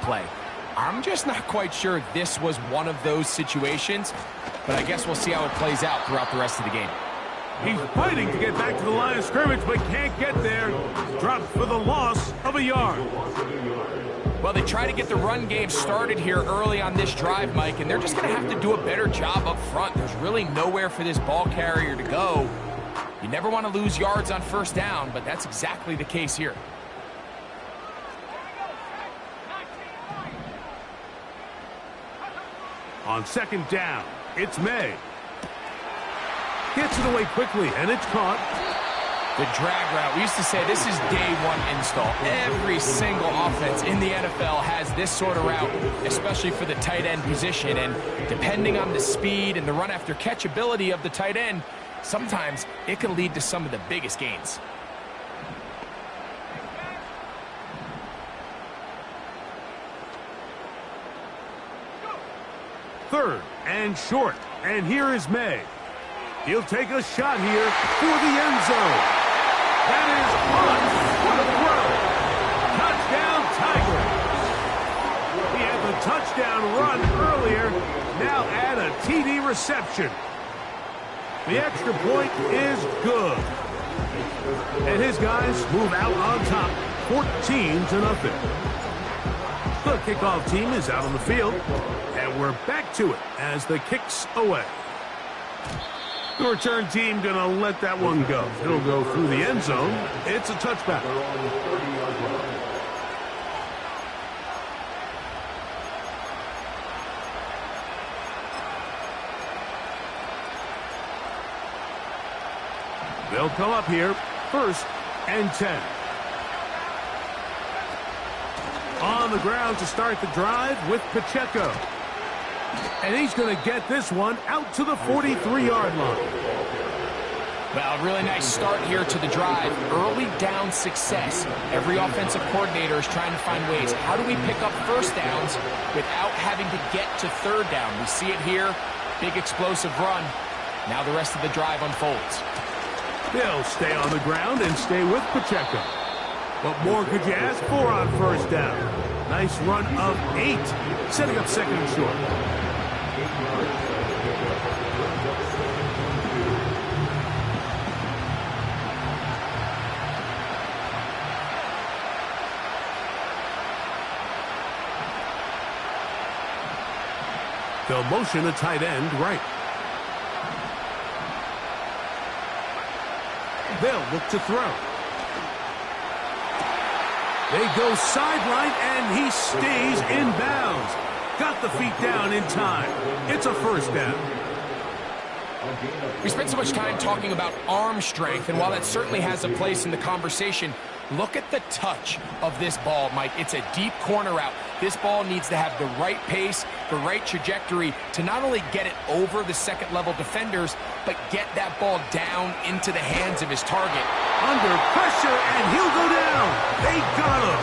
play. I'm just not quite sure this was one of those situations, but I guess we'll see how it plays out throughout the rest of the game. He's fighting to get back to the line of scrimmage, but can't get there. Dropped for the loss of a yard. Well, they try to get the run game started here early on this drive, Mike, and they're just going to have to do a better job up front. There's really nowhere for this ball carrier to go. You never want to lose yards on first down, but that's exactly the case here. On second down, it's May. Gets it away quickly, and it's caught. The drag route, we used to say this is day one install. Every single offense in the NFL has this sort of route, especially for the tight end position. And depending on the speed and the run after catch ability of the tight end, sometimes it can lead to some of the biggest gains. Third and short, and here is May. He'll take a shot here for the end zone. That is on. What a throw. Touchdown, Tigers. He had the touchdown run earlier. Now add a TD reception. The extra point is good. And his guys move out on top, 14-0. The kickoff team is out on the field, and we're back to it as the kick's away. The return team going to let that one go. It'll go through the end zone. It's a touchback. They'll come up here, 1st and 10. On the ground to start the drive with Pacheco. And he's going to get this one out to the 43-yard line. Well, really nice start here to the drive. Early down success. Every offensive coordinator is trying to find ways. How do we pick up first downs without having to get to third down? We see it here. Big explosive run. Now the rest of the drive unfolds. They'll stay on the ground and stay with Pacheco. What more could you ask for on first down? Nice run of 8, setting up 2nd and short. They'll motion a tight end right. They'll look to throw. They go sideline, and he stays in bounds. Got the feet down in time. It's a first down. We spent so much time talking about arm strength, and while that certainly has a place in the conversation, look at the touch of this ball, Mike. It's a deep corner route. This ball needs to have the right pace, the right trajectory to not only get it over the second-level defenders, but get that ball down into the hands of his target. Under pressure, and he'll go down. They got him.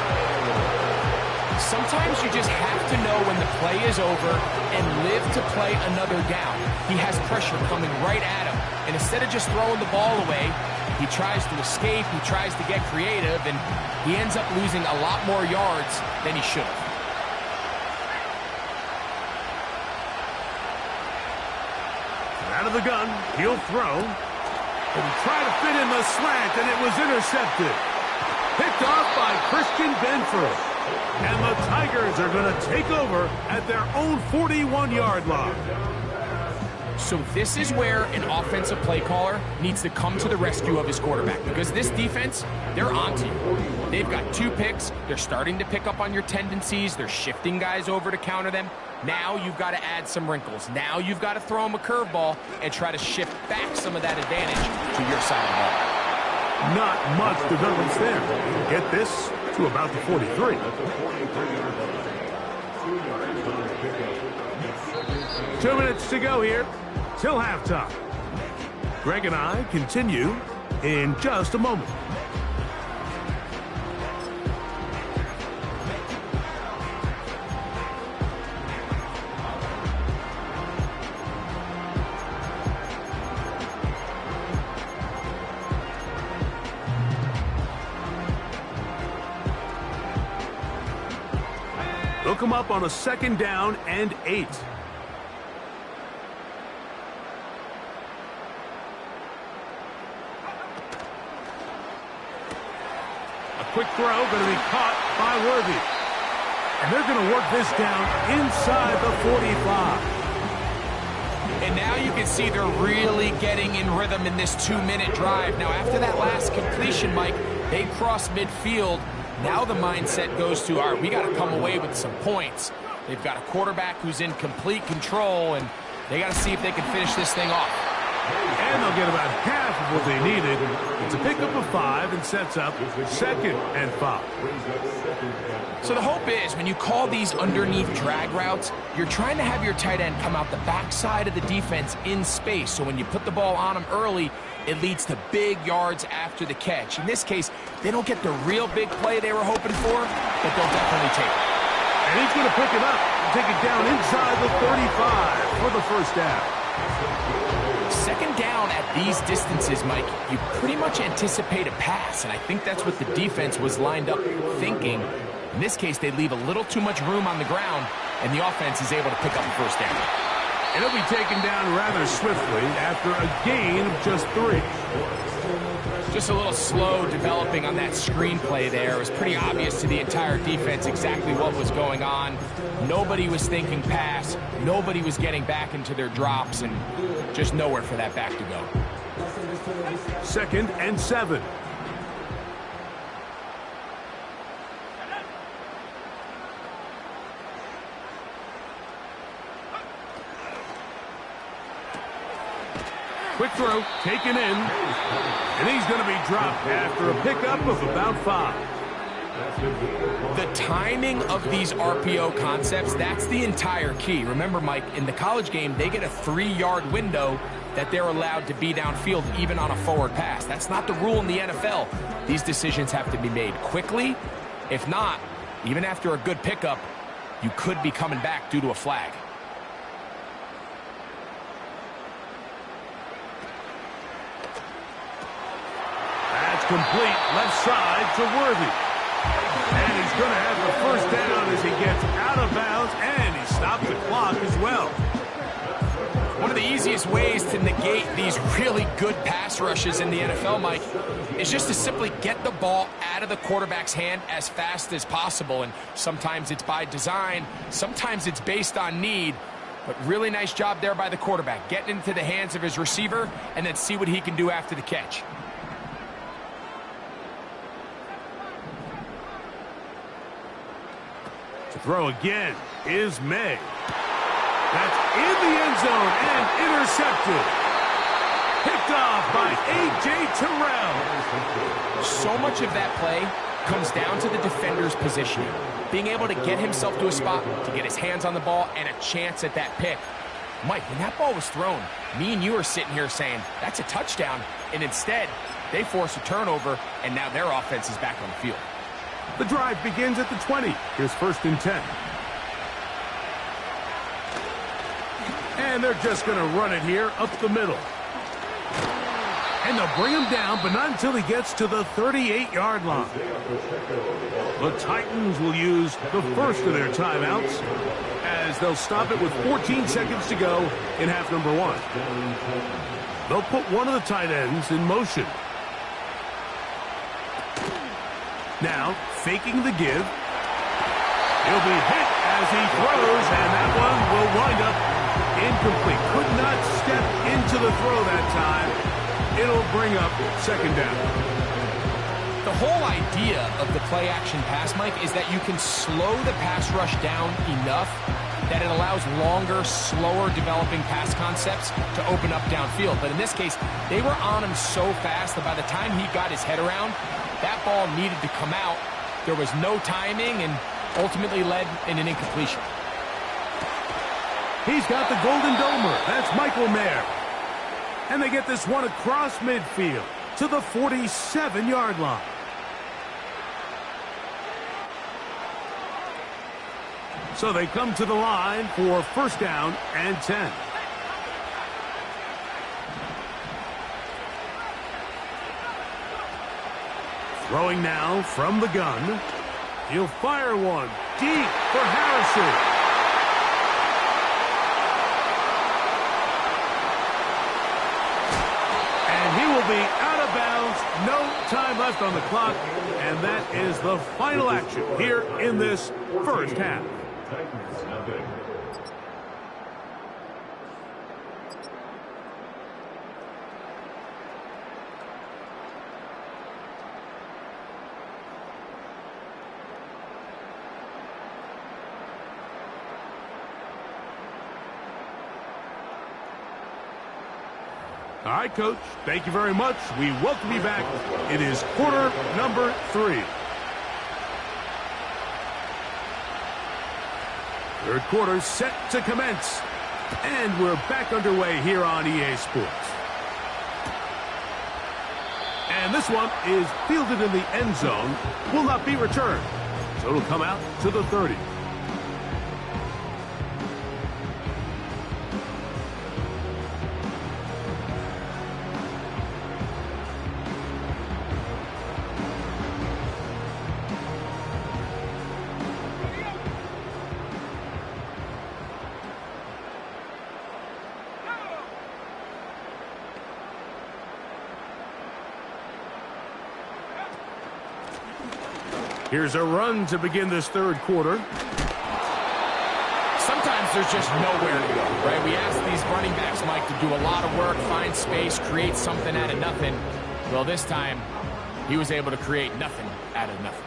Sometimes you just have to know when the play is over and live to play another down. He has pressure coming right at him, and instead of just throwing the ball away, he tries to escape, he tries to get creative, and he ends up losing a lot more yards than he should have. Out of the gun, he'll throw. And he tried to fit in the slant, and it was intercepted. Picked off by Christian Benford. And the Tigers are going to take over at their own 41-yard line. So this is where an offensive play caller needs to come to the rescue of his quarterback, because this defense, they're onto you. They've got 2 picks. They're starting to pick up on your tendencies. They're shifting guys over to counter them. Now you've got to add some wrinkles. Now you've got to throw them a curveball and try to shift back some of that advantage to your side of the ball. Not much developments there. Get this to about the 43. 2 minutes to go here till halftime. Greg and I continue in just a moment. They'll come up on a 2nd down and 8. A quick throw going to be caught by Worthy. And they're going to work this down inside the 45. And now you can see they're really getting in rhythm in this 2-minute drive. Now, after that last completion, Mike, they cross midfield. Now the mindset goes to, all right, we got to come away with some points. They've got a quarterback who's in complete control, and they got to see if they can finish this thing off. And they'll get about half of what they needed. It's a pickup of 5 and sets up 2nd and 5. So the hope is when you call these underneath drag routes, you're trying to have your tight end come out the backside of the defense in space. So when you put the ball on them early, it leads to big yards after the catch. In this case, they don't get the real big play they were hoping for, but they'll definitely take it. And he's going to pick it up and take it down inside the 35 for the 1st down. 2nd down at these distances, Mike, you pretty much anticipate a pass, and I think that's what the defense was lined up thinking. In this case, they leave a little too much room on the ground, and the offense is able to pick up the 1st down. And he'll be taken down rather swiftly after a gain of just 3. Just a little slow developing on that screenplay there. It was pretty obvious to the entire defense exactly what was going on. Nobody was thinking pass. Nobody was getting back into their drops, and just nowhere for that back to go. 2nd and 7. Quick throw, taken in, and he's going to be dropped after a pickup of about 5. The timing of these RPO concepts, that's the entire key. Remember, Mike, in the college game, they get a 3-yard window that they're allowed to be downfield even on a forward pass. That's not the rule in the NFL. These decisions have to be made quickly. If not, even after a good pickup, you could be coming back due to a flag. Complete left side to Worthy. And he's going to have the 1st down as he gets out of bounds, and he stopped the clock as well. One of the easiest ways to negate these really good pass rushes in the NFL, Mike, is just to simply get the ball out of the quarterback's hand as fast as possible. And sometimes it's by design, sometimes it's based on need. But really nice job there by the quarterback, getting into the hands of his receiver and then see what he can do after the catch. Throw again is May. That's in the end zone and intercepted. Picked off by A.J. Terrell. So much of that play comes down to the defender's positioning. Being able to get himself to a spot, to get his hands on the ball, and a chance at that pick. Mike, when that ball was thrown, me and you are sitting here saying, that's a touchdown. And instead, they force a turnover, and now their offense is back on the field. The drive begins at the 20. Here's 1st and 10. And they're just going to run it here up the middle. And they'll bring him down, but not until he gets to the 38-yard line. The Titans will use the first of their timeouts as they'll stop it with 14 seconds to go in half number 1. They'll put one of the tight ends in motion. Now, faking the give. He'll be hit as he throws, and that one will wind up incomplete. Could not step into the throw that time. It'll bring up 2nd down. The whole idea of the play-action pass, Mike, is that you can slow the pass rush down enough that it allows longer, slower developing pass concepts to open up downfield. But in this case, they were on him so fast that by the time he got his head around, that ball needed to come out. There was no timing and ultimately led in an incompletion. He's got the Golden Domer. That's Michael Mayer. And they get this one across midfield to the 47-yard line. So they come to the line for 1st down and 10. Throwing now from the gun. He'll fire one. deep for Harrison. And he will be out of bounds. No time left on the clock. And that is the final action here in this first half. All right, Coach, thank you very much. We welcome you back. It is quarter number 3. Third quarter set to commence. And we're back underway here on EA Sports. And this one is fielded in the end zone. Will not be returned. So it'll come out to the 30. Here's a run to begin this third quarter. Sometimes there's just nowhere to go, right? We ask these running backs, Mike, to do a lot of work, find space, create something out of nothing. Well, this time, he was able to create nothing out of nothing.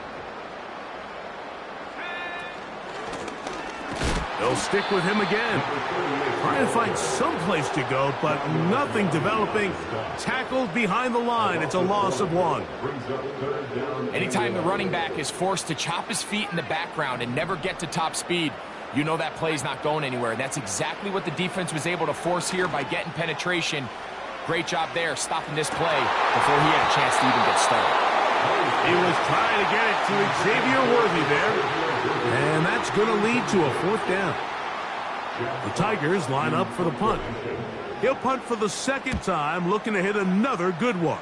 They'll stick with him again. Trying to find some place to go, but nothing developing. Tackled behind the line. It's a loss of 1. Anytime the running back is forced to chop his feet in the background and never get to top speed, you know that play's not going anywhere. And that's exactly what the defense was able to force here by getting penetration. Great job there, stopping this play before he had a chance to even get started. He was trying to get it to Xavier Worthy there. And that's going to lead to a 4th down. The Tigers line up for the punt. He'll punt for the second time, looking to hit another good one.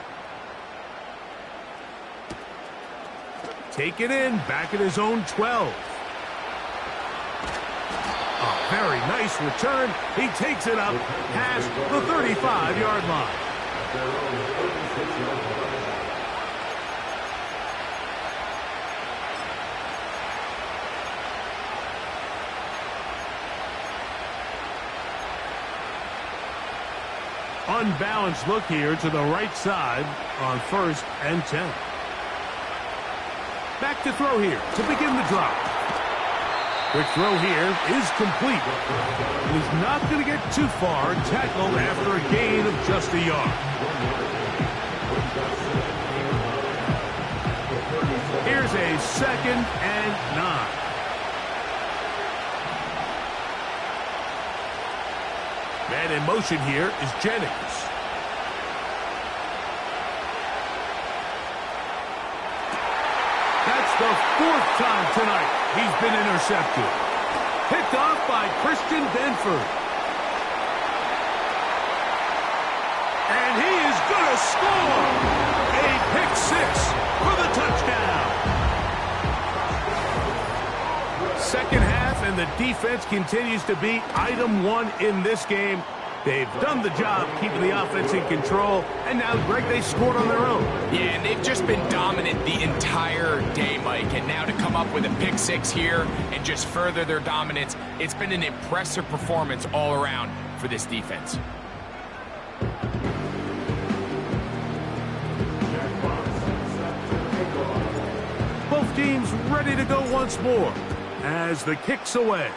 Take it in, back at his own 12. A very nice return. He takes it up past the 35-yard line. Unbalanced look here to the right side on 1st and 10. Back to throw here to begin the drive. Quick throw here is complete. He's not going to get too far, tackled after a gain of just a yard. Here's a 2nd and 9. Man in motion here is Jennings. That's the 4th time tonight he's been intercepted. Picked off by Christian Benford. And he is going to score! A pick 6 for the touchdown. Second half, and the defense continues to be item 1 in this game. They've done the job keeping the offense in control, and now, Greg, they scored on their own. Yeah, and they've just been dominant the entire day, Mike. And now to come up with a pick 6 here and just further their dominance, it's been an impressive performance all around for this defense. Both teams ready to go once more as the kick's away.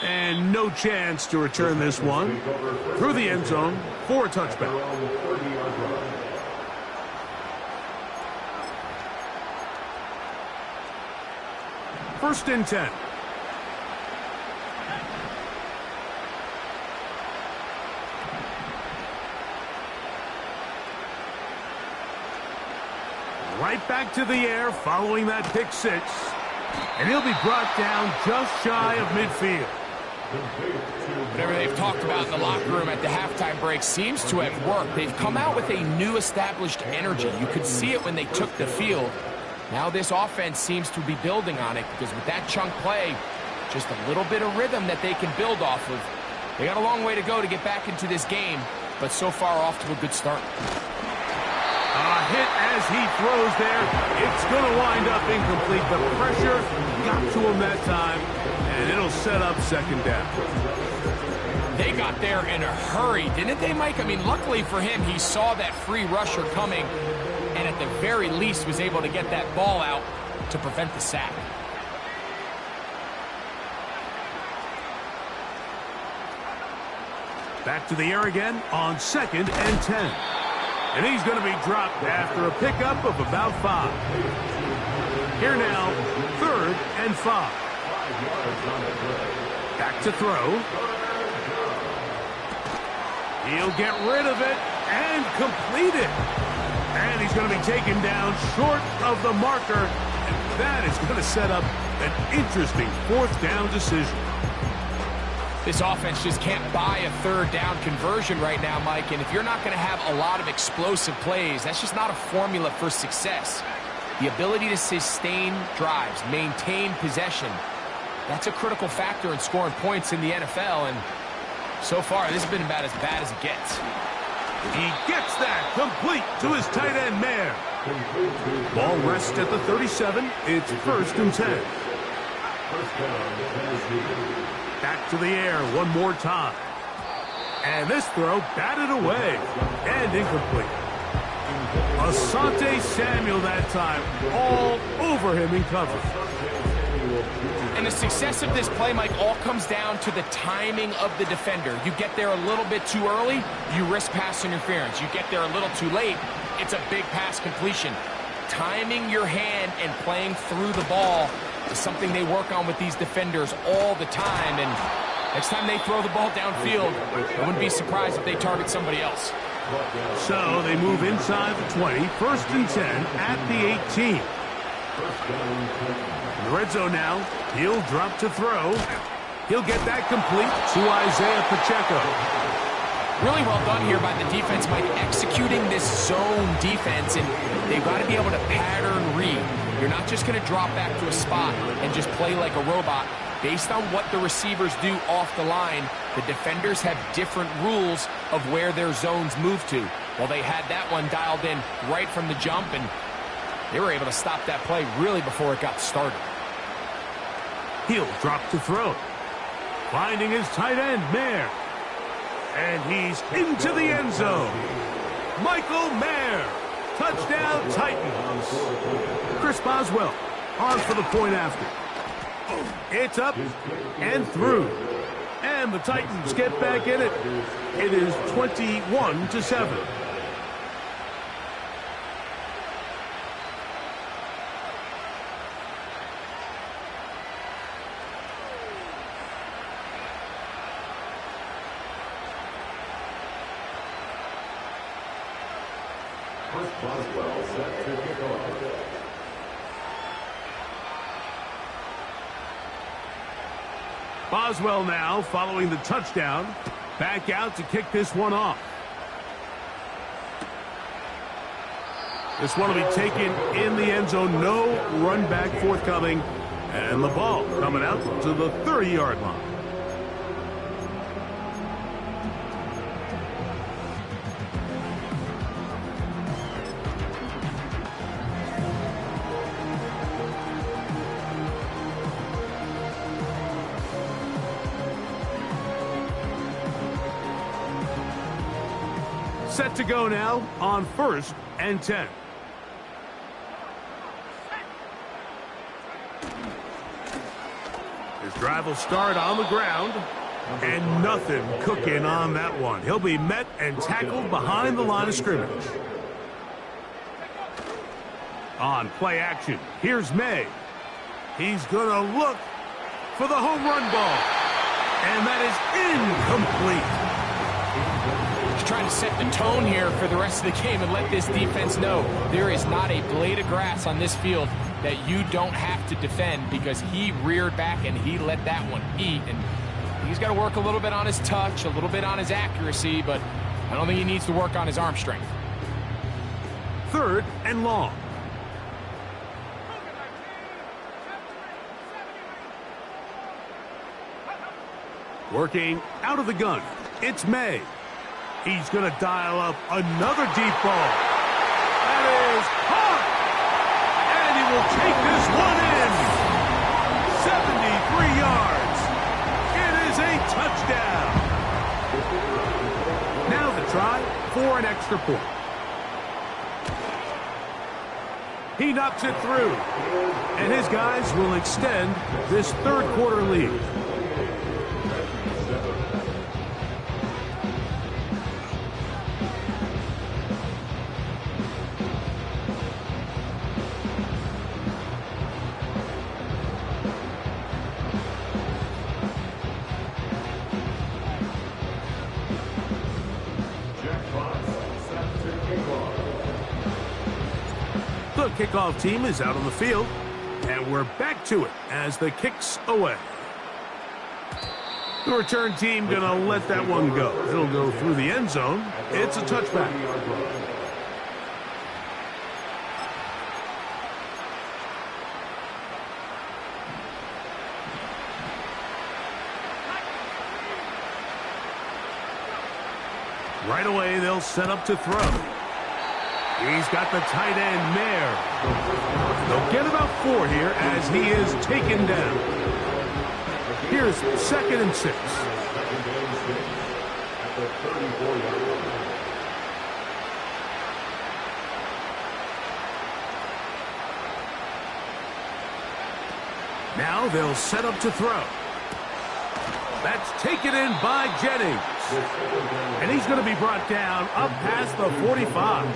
And no chance to return this one through the end zone for a touchback. First and 10. Right back to the air following that pick 6. And he'll be brought down just shy of midfield. Whatever they've talked about in the locker room at the halftime break seems to have worked. They've come out with a new established energy. You could see it when they took the field. Now this offense seems to be building on it because with that chunk play, just a little bit of rhythm that they can build off of. They got a long way to go to get back into this game, but so far off to a good start. A hit as he throws there. It's going to wind up incomplete. The pressure got to him that time, and it'll set up second down. They got there in a hurry, didn't they, Mike? I mean, luckily for him, he saw that free rusher coming, and at the very least was able to get that ball out to prevent the sack. Back to the air again on 2nd and 10. And he's going to be dropped after a pickup of about 5. Here now, 3rd and 5. Back to throw. He'll get rid of it and complete it. And he's going to be taken down short of the marker. And that is going to set up an interesting 4th down decision. This offense just can't buy a 3rd down conversion right now, Mike. And if you're not going to have a lot of explosive plays, that's just not a formula for success. The ability to sustain drives, maintain possession, that's a critical factor in scoring points in the NFL. And so far, this has been about as bad as it gets. He gets that complete to his tight end, Mayer. Ball rests at the 37. It's 1st and 10. Back to the air one more time. And this throw batted away and incomplete. Asante Samuel that time all over him in coverage. And the success of this play, Mike, all comes down to the timing of the defender. You get there a little bit too early, you risk pass interference. You get there a little too late, it's a big pass completion. Timing your hand and playing through the ball is something they work on with these defenders all the time. And next time they throw the ball downfield, I wouldn't be surprised if they target somebody else. So they move inside the 20, 1st and 10 at the 18. In the red zone now, he'll drop to throw. He'll get that complete to Isaiah Pacheco. Really well done here by the defense, Mike, executing this zone defense, and they've got to be able to pattern read. You're not just going to drop back to a spot and just play like a robot. Based on what the receivers do off the line, the defenders have different rules of where their zones move to. Well, they had that one dialed in right from the jump, and they were able to stop that play really before it got started. He'll drop to throw. Finding his tight end, Mayer. And he's into the end zone. Michael Mayer. Touchdown, Titans. Chris Boswell on for the point after. It's up and through. And the Titans get back in it. It is 21-7. Boswell set to kick off. Boswell now following the touchdown. Back out to kick this one off. This one will be taken in the end zone. No run back forthcoming. And the ball coming out to the 30-yard line. Set to go now on 1st and 10. His drive will start on the ground, and nothing cooking on that one. He'll be met and tackled behind the line of scrimmage. On play action, here's May. He's going to look for the home run ball, and that is incomplete. Trying to set the tone here for the rest of the game and let this defense know there is not a blade of grass on this field that you don't have to defend, because he reared back and he let that one eat. And he's got to work a little bit on his touch, a little bit on his accuracy, but I don't think he needs to work on his arm strength. 3rd and long. Working out of the gun, it's May. He's going to dial up another deep ball. That is caught! And he will take this one in. 73 yards. It is a touchdown. Now the try for an extra point. He knocks it through. And his guys will extend this third quarter lead. The kickoff team is out on the field, and we're back to it as the kick's away. The return team going to let that one go. It'll go through the end zone. It's a touchback. Right away, they'll set up to throw. He's got the tight end, Mayer. They'll get about 4 here as he is taken down. Here's 2nd and 6. Now they'll set up to throw. That's taken in by Jennings. And he's going to be brought down up past the 45.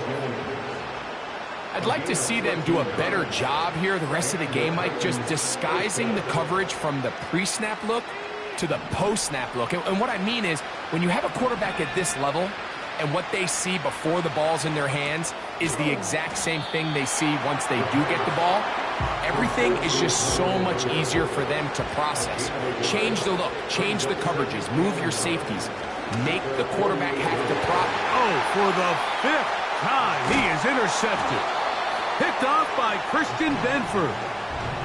I'd like to see them do a better job here the rest of the game, Mike, just disguising the coverage from the pre-snap look to the post-snap look. And what I mean is, when you have a quarterback at this level and what they see before the ball's in their hands is the exact same thing they see once they do get the ball, everything is just so much easier for them to process. Change the look, change the coverages, move your safeties, make the quarterback have to for the 5th time, he is intercepted. Picked off by Christian Benford.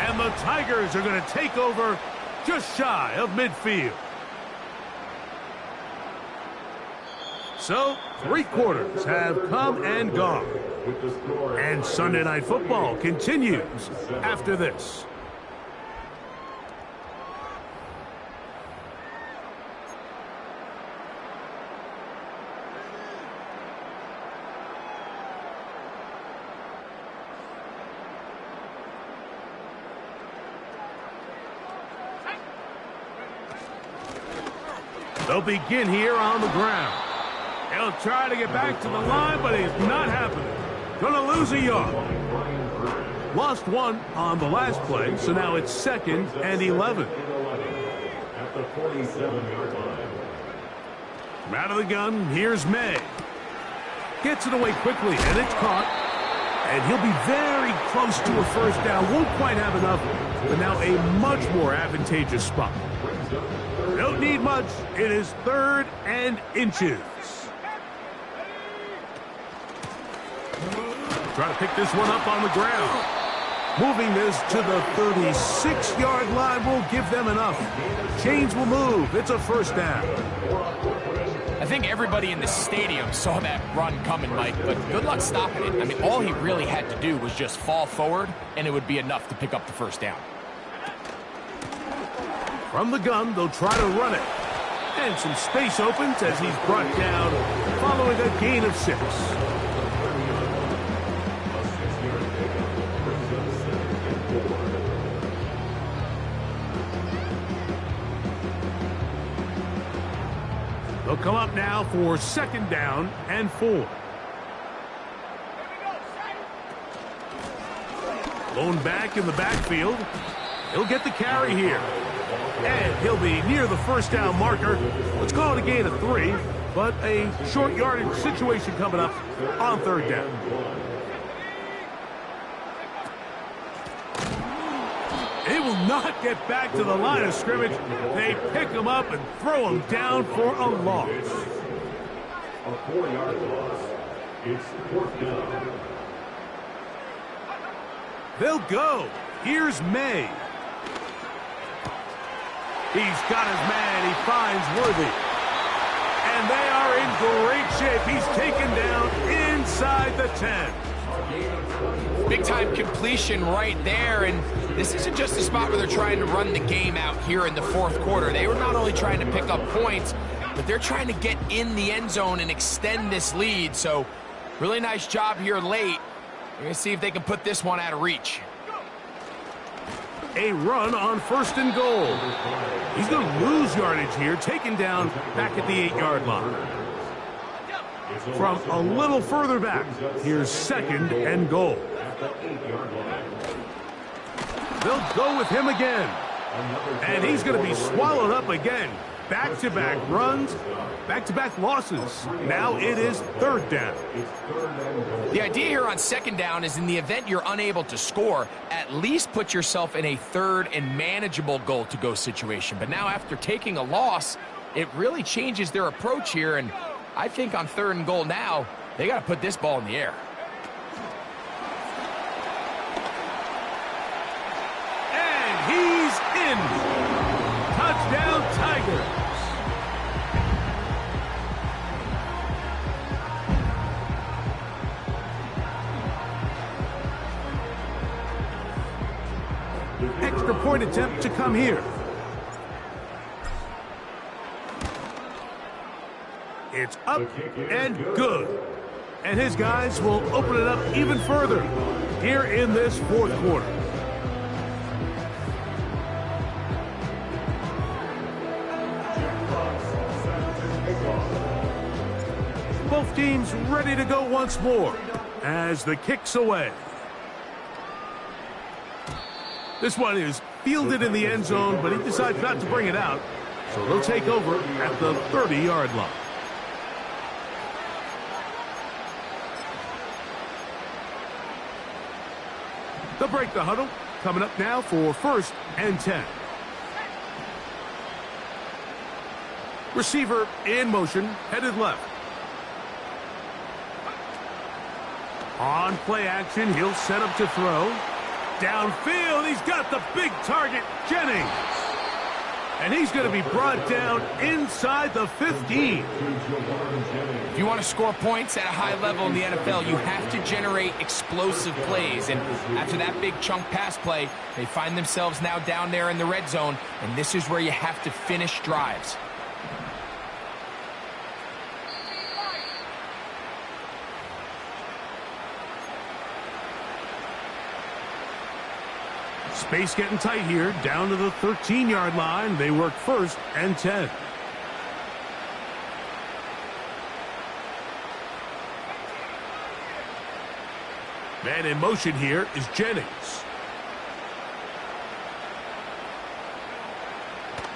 And the Tigers are going to take over just shy of midfield. So, 3 quarters have come and gone. And Sunday Night Football continues after this. They'll begin here on the ground. He'll try to get back to the line, but he's not happening. Gonna lose a yard. Lost 1 on the last play, so now it's 2nd and 11. At the 47-yard line. From out of the gun, here's May. Gets it away quickly, and it's caught. And he'll be very close to a first down. Won't quite have enough, but now a much more advantageous spot. Don't need much. It is 3rd and inches. Try to pick this one up on the ground. Moving this to the 36-yard line will give them enough. Chains will move. It's a first down. I think everybody in the stadium saw that run coming, Mike, but good luck stopping it. I mean, all he really had to do was just fall forward, and it would be enough to pick up the first down. From the gun, they'll try to run it. And some space opens as he's brought down following a gain of 6. They'll come up now for 2nd down and 4. Blown back in the backfield. He'll get the carry here. And he'll be near the first down marker. Let's call it a gain of 3, but a short yardage situation coming up on 3rd down. They will not get back to the line of scrimmage. They pick him up and throw him down for a loss. A 4-yard loss. It's 4th down. They'll go. Here's May. He's got his man. He finds Worthy. And they are in great shape. He's taken down inside the 10. Big-time completion right there, and this isn't just a spot where they're trying to run the game out here in the fourth quarter. They were not only trying to pick up points, but they're trying to get in the end zone and extend this lead. So really nice job here late. We're going to see if they can put this one out of reach. A run on 1st and goal. He's going to lose yardage here, taken down back at the 8-yard line. From a little further back, here's 2nd and goal. They'll go with him again. And he's going to be swallowed up again. Back-to-back runs, back-to-back losses. Now it is 3rd down. The idea here on 2nd down is in the event you're unable to score, at least put yourself in a 3rd and manageable goal-to-go situation. But now after taking a loss, it really changes their approach here. And I think on 3rd and goal now, they got to put this ball in the air. And he's in. Touchdown, Tigers. Extra point attempt to come here. It's up and good. And his guys will open it up even further here in this fourth quarter. Both teams ready to go once more as the kick's away. This one is fielded in the end zone, but he decides not to bring it out. So they'll take over at the 30-yard line. They'll break the huddle. Coming up now for 1st and 10. Receiver in motion, headed left. On play action, he'll set up to throw. Downfield, he's got the big target, Jennings. And he's going to be brought down inside the 15. If you want to score points at a high level in the NFL, you have to generate explosive plays. And after that big chunk pass play, they find themselves now down there in the red zone. And this is where you have to finish drives. Space getting tight here, down to the 13-yard line. They work 1st and 10. Man in motion here is Jennings.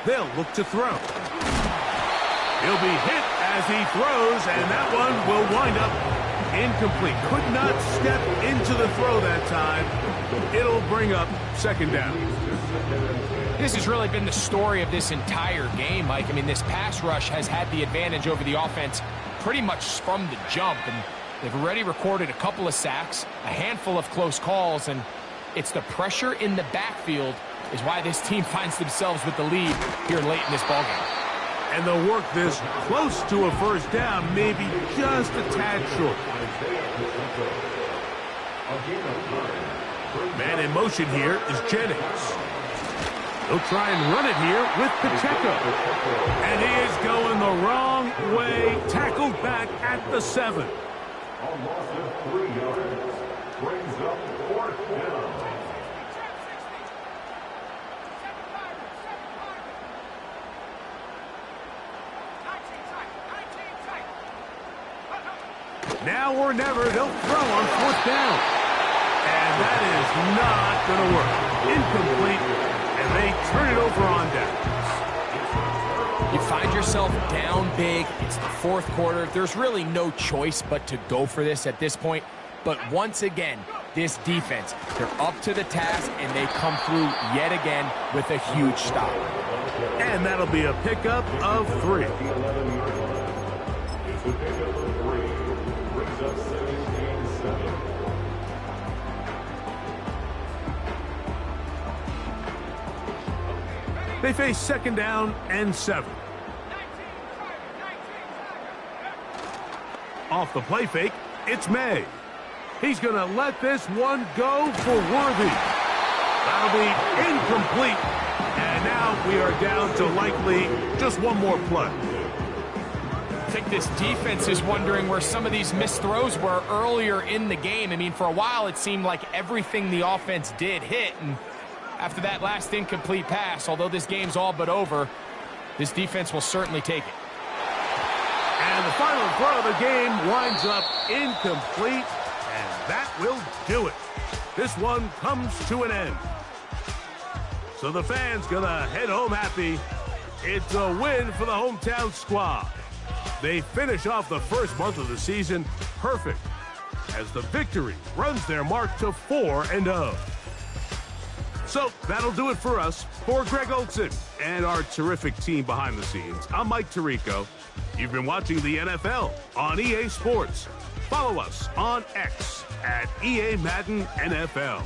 They'll look to throw. He'll be hit as he throws, and that one will wind up incomplete. Could not step into the throw that time. It'll bring up 2nd down. This has really been the story of this entire game, Mike. I mean, this pass rush has had the advantage over the offense pretty much from the jump, and they've already recorded a couple of sacks, a handful of close calls, and it's the pressure in the backfield is why this team finds themselves with the lead here late in this ballgame. And they'll work this close to a 1st down, maybe just a tad short. Man in motion here is Jennings. They'll try and run it here with Pacheco. And he is going the wrong way. Tackled back at the 7. A loss of 3 yards brings up 4th down. Now or never, they'll throw on 4th down. And that is not going to work. Incomplete, and they turn it over on downs. You find yourself down big. It's the 4th quarter. There's really no choice but to go for this at this point. But once again, this defense, they're up to the task, and they come through yet again with a huge stop. And that'll be a pickup of 3. It's a pickup of 3. Brings up 17-7. They face 2nd down and 7. Off the play fake, it's May. He's going to let this one go for Worthy. That'll be incomplete. And now we are down to likely just one more play. I think this defense is wondering where some of these missed throws were earlier in the game. I mean, for a while it seemed like everything the offense did hit, and after that last incomplete pass, although this game's all but over, this defense will certainly take it. And the final throw of the game winds up incomplete, and that will do it. This one comes to an end. So the fans gonna head home happy. It's a win for the hometown squad. They finish off the first month of the season perfect, as the victory runs their mark to 4-0. So that'll do it for us. For Greg Olson and our terrific team behind the scenes, I'm Mike Tirico. You've been watching the NFL on EA Sports. Follow us on X at EA Madden NFL.